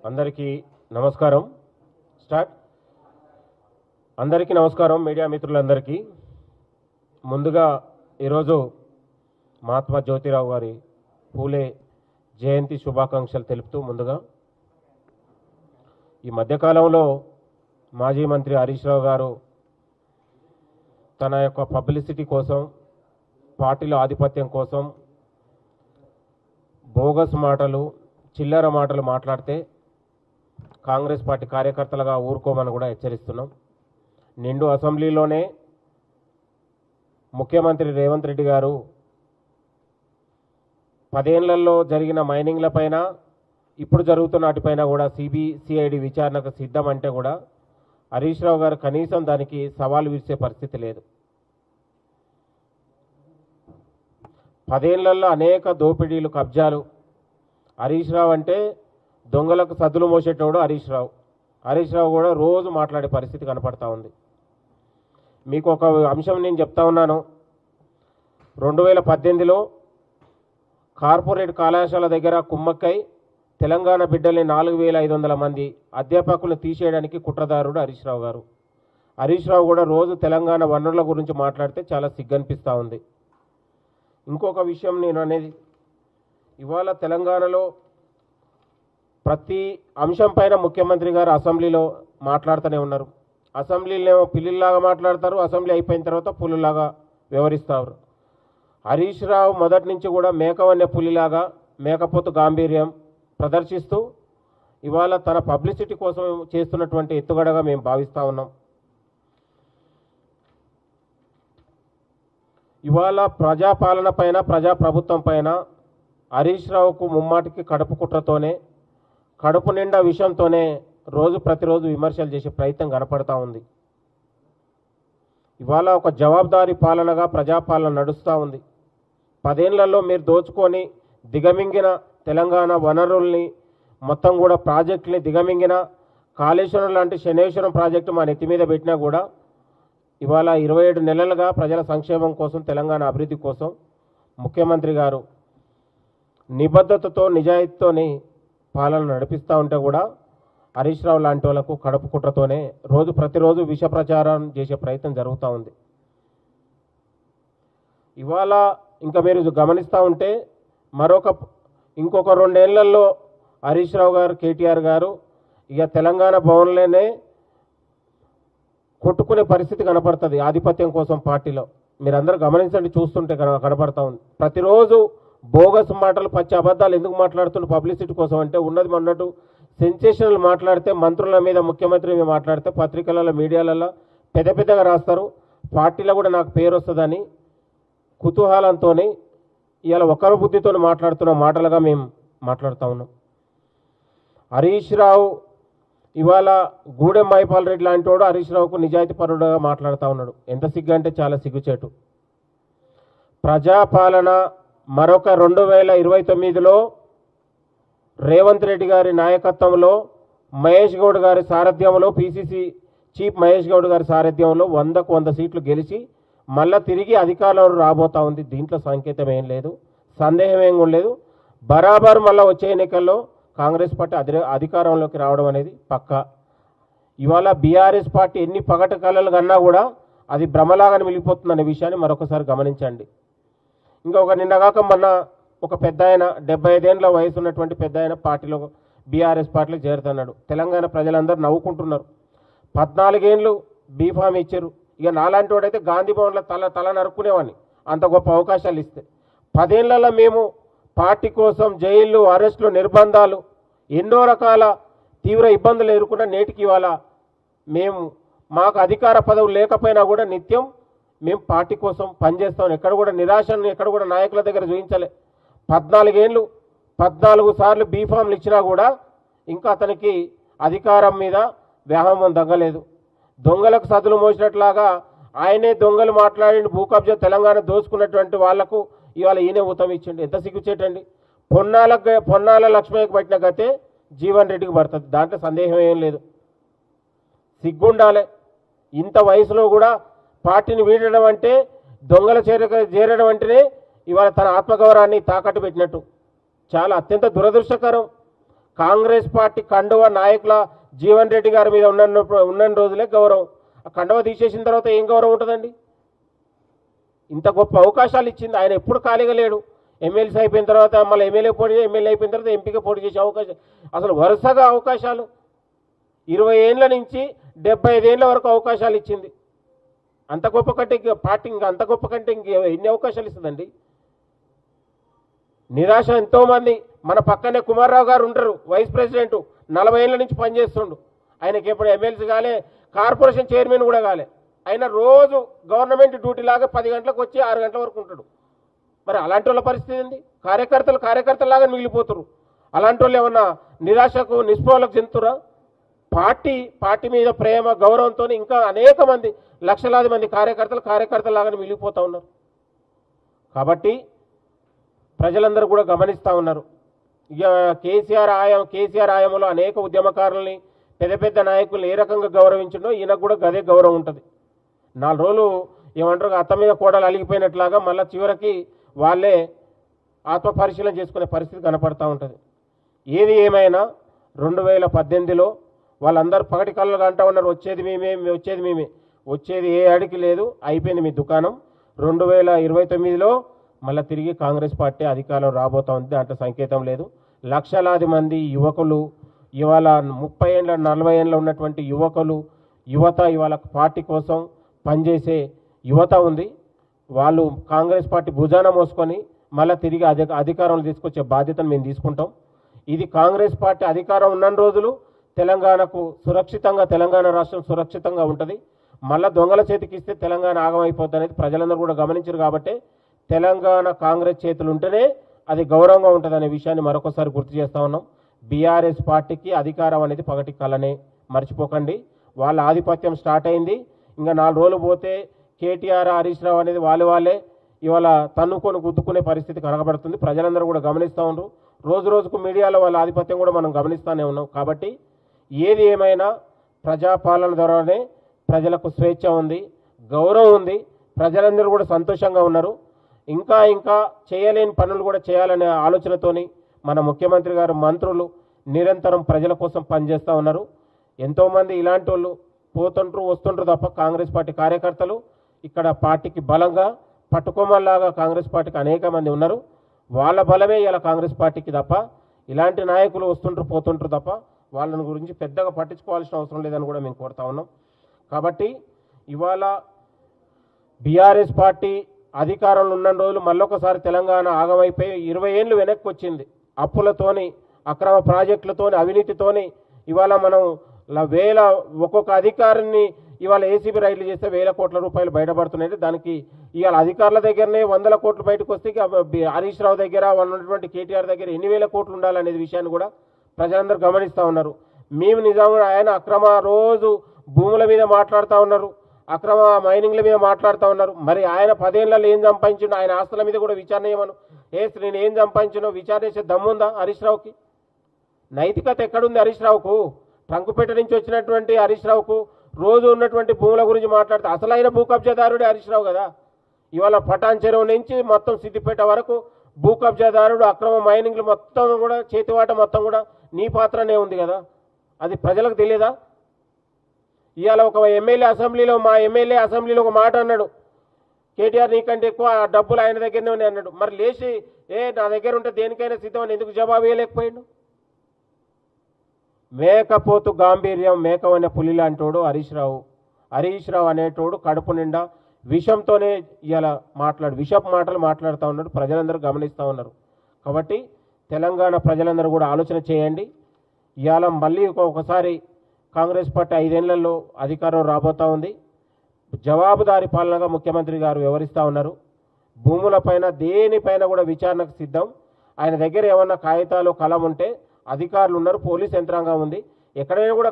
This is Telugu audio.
అందరికీ నమస్కారం. స్టార్ట్. అందరికీ నమస్కారం. మీడియా మిత్రులందరికీ ముందుగా ఈరోజు మహాత్మా జ్యోతిరావు గారి పూలే జయంతి శుభాకాంక్షలు తెలుపుతూ ముందుగా ఈ మధ్యకాలంలో మాజీ మంత్రి హరీష్ రావు గారు తన యొక్క పబ్లిసిటీ కోసం, పార్టీల ఆధిపత్యం కోసం బోగస్ మాటలు, చిల్లర మాటలు మాట్లాడితే కాంగ్రెస్ పార్టీ కార్యకర్తలుగా ఊరుకోమని కూడా హెచ్చరిస్తున్నాం. నిండు అసెంబ్లీలోనే ముఖ్యమంత్రి రేవంత్ రెడ్డి గారు 10 ఏళ్లలో జరిగిన మైనింగ్లపైన, ఇప్పుడు జరుగుతున్న వాటిపైన కూడా సిఐడి విచారణకు సిద్ధం అంటే కూడా హరీష్ రావు గారు కనీసం దానికి సవాలు విసిరే పరిస్థితి లేదు. 10 ఏళ్లలో అనేక దోపిడీలు, కబ్జాలు. హరీష్ రావు అంటే దొంగలకు సద్దులు మోసేటోడు హరీష్ రావు. హరీష్ రావు కూడా రోజు మాట్లాడే పరిస్థితి కనపడతా ఉంది. మీకు ఒక అంశం నేను చెప్తా ఉన్నాను. 2018లో కార్పొరేట్ కళాశాల దగ్గర కుమ్మక్కై తెలంగాణ బిడ్డల్ని 4500 మంది అధ్యాపకులను తీసేయడానికి కుట్రదారుడు హరీష్ రావు గారు. హరీష్ రావు కూడా రోజు తెలంగాణ వనరుల గురించి మాట్లాడితే చాలా సిగ్గనిపిస్తూ ఉంది. ఇంకొక విషయం నేను అనేది, ఇవాళ తెలంగాణలో ప్రతి అంశం పైన ముఖ్యమంత్రి గారు అసెంబ్లీలో మాట్లాడుతూనే ఉన్నారు. అసెంబ్లీలో పిల్లిలాగా మాట్లాడతారు, అసెంబ్లీ అయిపోయిన తర్వాత పులిలాగా వ్యవహరిస్తారు. హరీష్ రావు మొదటి నుంచి కూడా మేకవన్య పులిలాగా మేకపోతు గాంభీర్యం ప్రదర్శిస్తూ ఇవాళ తన పబ్లిసిటీ కోసం చేస్తున్నటువంటి ఎత్తుగడగా మేము భావిస్తూ ఉన్నాం. ఇవాళ ప్రజాపాలన పైన, ప్రజాప్రభుత్వం పైన హరీష్ రావుకు ముమ్మాటికి కడుపు కుట్రతోనే, కడుపు నిండా విషయంతోనే ప్రతిరోజు విమర్శలు చేసే ప్రయత్నం కనపడతా ఉంది. ఇవాళ ఒక జవాబుదారీ పాలనగా ప్రజాపాలన నడుస్తూ ఉంది. 10 ఏళ్లలో మీరు దోచుకొని దిగమింగిన తెలంగాణ వనరుల్ని మొత్తం కూడా ప్రాజెక్టుని దిగమింగిన కాళేశ్వరం లాంటి శనేశ్వరం ప్రాజెక్టు మా నెత్తి మీద పెట్టినా కూడా ఇవాళ 27 నెలలుగా ప్రజల సంక్షేమం కోసం, తెలంగాణ అభివృద్ధి కోసం ముఖ్యమంత్రి గారు నిబద్ధతతో, నిజాయితీతోని పాలన నడిపిస్తూ ఉంటే కూడా హరీష్ రావు లాంటి వాళ్ళకు కడుపు కుట్రతోనే ప్రతిరోజు విష ప్రచారం చేసే ప్రయత్నం జరుగుతూ ఉంది. ఇవాళ ఇంకా మీరు గమనిస్తూ ఉంటే ఇంకొక 2 ఏళ్లలో హరీష్ రావు గారు, కేటీఆర్ గారు ఇక తెలంగాణ భవన్లోనే కొట్టుకునే పరిస్థితి కనపడుతుంది ఆధిపత్యం కోసం పార్టీలో. మీరందరూ గమనించండి, చూస్తుంటే కనపడతా ఉంది. ప్రతిరోజు బోగస్ మాటలు, పచ్చి అబద్ధాలు ఎందుకు మాట్లాడుతున్న పబ్లిసిటీ కోసం అంటే ఉన్నది మొన్నట్టు సెన్సేషనల్ మాట్లాడితే, మంత్రుల మీద, ముఖ్యమంత్రి మీద మాట్లాడితే పత్రికలలో, మీడియాలలో పెద్దగా రాస్తారు. పార్టీలో కూడా నాకు పేరు వస్తుందని కుతూహలంతో ఇవాళ ఒకరి బుద్ధితో మాట్లాడుతున్న మాటలుగా మేము మాట్లాడుతూ ఉన్నాం. హరీష్ రావు ఇవాళ గూడెం మైపాల్ రెడ్డి లాంటి వాడు హరీష్ రావుకు నిజాయితీ పరుడుగా మాట్లాడుతూ ఉన్నాడు. ఎంత సిగ్గు అంటే చాలా సిగ్గుచేటు. ప్రజాపాలన మరొక 2029లో రేవంత్ రెడ్డి గారి నాయకత్వంలో, మహేష్ గౌడ్ గారి సారథ్యంలో, పిసిసి చీఫ్ మహేష్ గౌడ్ గారి సారథ్యంలో 100కు 100 సీట్లు గెలిచి మళ్ళా తిరిగి అధికారంలో రాబోతా ఉంది. దీంట్లో సంకేతం ఏం లేదు, సందేహం ఏం లేదు. బరాబర్ మళ్ళీ వచ్చే ఎన్నికల్లో కాంగ్రెస్ పార్టీ అధికారంలోకి రావడం అనేది పక్కా. ఇవాళ బీఆర్ఎస్ పార్టీ ఎన్ని పగటి కళలు కన్నా కూడా అది భ్రమలాగా మిగిలిపోతుందనే విషయాన్ని మరొకసారి గమనించండి. ఇంకొక నిన్నగాక మొన్న ఒక పెద్ద ఆయన, 75 ఏళ్ళ వయసు ఉన్నటువంటి పెద్ద ఆయన పార్టీలో, బీఆర్ఎస్ పార్టీలో చేరుతున్నాడు. తెలంగాణ ప్రజలందరూ నవ్వుకుంటున్నారు. 14 ఏళ్ళు బీఫామ్ ఇచ్చారు. ఇక నాలాంటి వాడైతే గాంధీ భవన్లో తల నరుక్కునేవాడిని, అంత గొప్ప అవకాశాలు ఇస్తే. 10 ఏళ్లలో మేము పార్టీ కోసం జైళ్ళు, అరెస్టులు, నిర్బంధాలు, ఎన్నో రకాల తీవ్ర ఇబ్బందులు ఎదుర్కొన్న నేటికి ఇవాళ మాకు అధికార పదవులు లేకపోయినా కూడా నిత్యం మేము పార్టీ కోసం పనిచేస్తాం. ఎక్కడ కూడా నిరాశను ఎక్కడ కూడా నాయకుల దగ్గర చూపించలే. 14 ఏళ్ళు 14 సార్లు బీఫామ్లు ఇచ్చినా కూడా ఇంకా అతనికి అధికారం మీద వ్యామోహం తగ్గలేదు. దొంగలకు సదులు మోసినట్లాగా ఆయనే దొంగలు మాట్లాడి భూ తెలంగాణ దోచుకున్నటువంటి వాళ్లకు ఇవాళ ఈయనే ఊతం ఇచ్చిండు. ఎంత సిగ్గుచేటండి. పొన్నాల లక్ష్మయ్యకు పట్టిన గతే జీవన్ రెడ్డికి పడుతుంది, దాంట్లో సందేహం ఏం లేదు. సిగ్గుండాలి. ఇంత వయసులో కూడా పార్టీని వీడడం అంటే, దొంగల చేరడం అంటేనే ఇవాళ తన ఆత్మగౌరవాన్ని తాకట్టు పెట్టినట్టు. చాలా అత్యంత దురదృష్టకరం. కాంగ్రెస్ పార్టీ కండువ నాయకుల జీవన్ రెడ్డి గారి మీద ఉన్న రోజులే గౌరవం. ఆ కండువ తీసేసిన తర్వాత ఏం గౌరవం ఉంటుందండి? ఇంత గొప్ప అవకాశాలు ఇచ్చింది. ఆయన ఎప్పుడు ఖాళీగా లేడు. ఎమ్మెల్సీ అయిపోయిన తర్వాత మళ్ళీ ఎమ్మెల్యే అయిపోయిన తర్వాత ఎంపీగా పోటీ చేసే అవకాశం, అసలు వరుసగా అవకాశాలు 20 ఏళ్ళ నుంచి 75 ఏళ్ళ వరకు అవకాశాలు ఇచ్చింది. అంత గొప్ప కంటే పార్టీ ఇంకా అంత గొప్ప కంటే ఇంక ఎన్ని అవకాశాలు ఇస్తుందండి? నిరాశ ఎంతోమంది. మన పక్కనే కుమార్రావు గారు ఉంటారు, వైస్ ప్రెసిడెంట్, 40 ఏళ్ళ నుంచి పనిచేస్తుండు. ఆయనకి ఎప్పుడు ఎమ్మెల్సీ కాలే, కార్పొరేషన్ చైర్మన్ కూడా కాలే. ఆయన రోజు గవర్నమెంట్ డ్యూటీ లాగా 10 గంటలకు వచ్చి 6 గంటల వరకు ఉంటాడు. మరి అలాంటి వాళ్ళ పరిస్థితి ఏంది? కార్యకర్తలాగా మిగిలిపోతారు. అలాంటి వాళ్ళు ఏమన్నా నిరాశకు నిస్పృహలకు చెందుతురా? పార్టీ మీద ప్రేమ గౌరవంతో ఇంకా అనేక మంది, లక్షలాది మంది కార్యకర్తలాగానే మిగిలిపోతూ ఉన్నారు. కాబట్టి ప్రజలందరూ కూడా గమనిస్తూ ఉన్నారు. ఇక కేసీఆర్ ఆయంలో అనేక ఉద్యమకారుల్ని, పెద్ద నాయకుల్ని ఏ రకంగా గౌరవించిండో ఈయనకు కూడా గదే గౌరవం ఉంటుంది. 4 రోజులు ఏమంటారు, అత్త మీద కోడలు అలిగిపోయినట్లాగా మళ్ళీ చివరికి వాళ్ళే ఆత్మపరిశీలన చేసుకునే పరిస్థితి కనపడతా ఉంటుంది. ఏది ఏమైనా 2018లో వాళ్ళందరూ పగటి కళ్ళగా అంటూ ఉన్నారు, వచ్చేది మేమే. వచ్చేది ఏ అడికి లేదు, అయిపోయింది మీ దుకాణం. 2029లో మళ్ళీ తిరిగి కాంగ్రెస్ పార్టీ అధికారంలో రాబోతా ఉంది. దాంట్లో సంకేతం లేదు. లక్షలాది మంది యువకులు, ఇవాళ 30 ఏళ్ళ 40 ఏళ్ళ ఉన్నటువంటి యువత ఇవాళ పార్టీ కోసం పనిచేసే యువత ఉంది. వాళ్ళు కాంగ్రెస్ పార్టీ భుజాన మోసుకొని మళ్ళీ తిరిగి అధికారంలో తీసుకొచ్చే బాధ్యతను మేము తీసుకుంటాం. ఇది కాంగ్రెస్ పార్టీ అధికారం ఉన్న రోజులు తెలంగాణకు సురక్షితంగా, తెలంగాణ రాష్ట్రం సురక్షితంగా ఉంటుంది. మళ్ళీ దొంగల చేతికి ఇస్తే తెలంగాణ ఆగమైపోద్ది అనేది ప్రజలందరూ కూడా గమనించారు. కాబట్టి తెలంగాణ కాంగ్రెస్ చేతులు ఉంటేనే అది గౌరవంగా ఉంటుంది అనే విషయాన్ని మరొకసారి గుర్తు చేస్తూ ఉన్నాం. బీఆర్ఎస్ పార్టీకి అధికారం అనేది పగటి కలనే, మర్చిపోకండి. వాళ్ళ ఆధిపత్యం స్టార్ట్ అయింది. ఇంకా 4 రోజులు పోతే కేటీఆర్, హరీష్ రావు అనేది వాళ్ళే ఇవాళ తన్నుకొని గుద్దుకునే పరిస్థితి కనబడుతుంది. ప్రజలందరూ కూడా గమనిస్తూ ఉన్నారు. రోజుకు మీడియాలో వాళ్ళ ఆధిపత్యం కూడా మనం గమనిస్తూనే ఉన్నాం. కాబట్టి ఏది ఏమైనా ప్రజాపాలన ద్వారానే ప్రజలకు స్వేచ్ఛ ఉంది, గౌరవం ఉంది. ప్రజలందరూ కూడా సంతోషంగా ఉన్నారు. ఇంకా చేయలేని పనులు కూడా చేయాలనే ఆలోచనతోని మన ముఖ్యమంత్రి గారు, మంత్రులు నిరంతరం ప్రజల కోసం పనిచేస్తూ ఉన్నారు. ఎంతోమంది ఇలాంటి వాళ్ళు వస్తుంటారు తప్ప కాంగ్రెస్ పార్టీ కార్యకర్తలు ఇక్కడ పార్టీకి బలంగా పట్టుకోమల్లాగా కాంగ్రెస్ పార్టీకి అనేక మంది ఉన్నారు. వాళ్ళ బలమే ఇలా కాంగ్రెస్ పార్టీకి తప్ప ఇలాంటి నాయకులు పోతుంటారు తప్ప వాళ్ళని గురించి పెద్దగా పట్టించుకోవాల్సిన అవసరం లేదని కూడా మేము కోరుతా ఉన్నాం. కాబట్టి ఇవాళ బీఆర్ఎస్ పార్టీ అధికారంలో ఉన్న రోజులు మళ్ళొకసారి తెలంగాణ ఆగమైపోయి 20 ఏళ్ళు వెనక్కి వచ్చింది. అప్పులతోని, అక్రమ ప్రాజెక్టులతోని, అవినీతితోని ఇవాళ మనం ఒక్కొక్క అధికారిని ఇవాళ ఏసీబీ రైడ్లు చేస్తే 1000 కోట్ల రూపాయలు బయటపడుతున్నాయి. దానికి ఇవాళ అధికారుల దగ్గరనే 100 కోట్లు బయటకు వస్తే హరీష్ రావు దగ్గర, ఉన్నటువంటి కేటీఆర్ దగ్గర ఎన్ని 1000 కోట్లు ఉండాలనేది విషయాన్ని కూడా ప్రజలందరూ గమనిస్తూ ఉన్నారు. మేము నిజంగా ఆయన రోజు భూముల మీద మాట్లాడుతూ ఉన్నారు, అక్రమ మైనింగ్ల మీద మాట్లాడుతూ ఉన్నారు. మరి ఆయన 10 ఏళ్లలో ఏం సంపాదించిండో, ఆయన ఆస్తుల మీద కూడా విచారణ చేయమను. నేను ఏం సంపాదించినో విచారణ చేసే దమ్ముందా హరీష్ రావుకి? నైతికత ఎక్కడుంది హరీష్ రావుకు? ట్రంకుపేట నుంచి వచ్చినటువంటి హరీష్ రావుకు రోజు ఉన్నటువంటి భూముల గురించి మాట్లాడితే అసలైన భూ కబ్జాదారుడే హరీష్ రావు కదా. ఇవాళ పటాన్ చెరువు నుంచి మొత్తం సిద్దిపేట వరకు భూ కబ్జాదారుడు, అక్రమ మైనింగ్లు మొత్తం కూడా, చేతివాట మొత్తం కూడా నీ పాత్రనే ఉంది కదా. అది ప్రజలకు తెలియదా? ఇవాళ ఒక మా ఎమ్మెల్యే అసెంబ్లీలో ఒక మాట అన్నాడు, కేటీఆర్ నీకంటే ఎక్కువ డబ్బులు ఆయన దగ్గరనే ఉన్నాయి అన్నాడు. మరి లేచి నా దగ్గర ఉంటే దేనికైనా సిద్ధమని ఎందుకు జవాబు వేయలేకపోయాడు? మేకపోతు గాంభీర్యం, మేకవైన పులి లాంటోడు హరీష్ రావు అనేటోడు కడుపు నిండా విషంతోనే ఇలా విషపు మాటలు మాట్లాడుతూ ఉన్నాడు. ప్రజలందరూ గమనిస్తూ ఉన్నారు. కాబట్టి తెలంగాణ ప్రజలందరూ కూడా ఆలోచన చేయండి. ఇవాళ మళ్ళీ ఒకసారి కాంగ్రెస్ పార్టీ 5 ఏళ్లలో అధికారం రాబోతూ ఉంది. జవాబుదారీ పాలనగా ముఖ్యమంత్రి గారు వ్యవహరిస్తూ ఉన్నారు. భూములపైన దేనిపైన కూడా విచారణకు సిద్ధం. ఆయన దగ్గర ఏమన్నా కాగితాలు, కలం ఉంటే అధికారులు ఉన్నారు, పోలీస్ యంత్రాంగం ఉంది. ఎక్కడైనా కూడా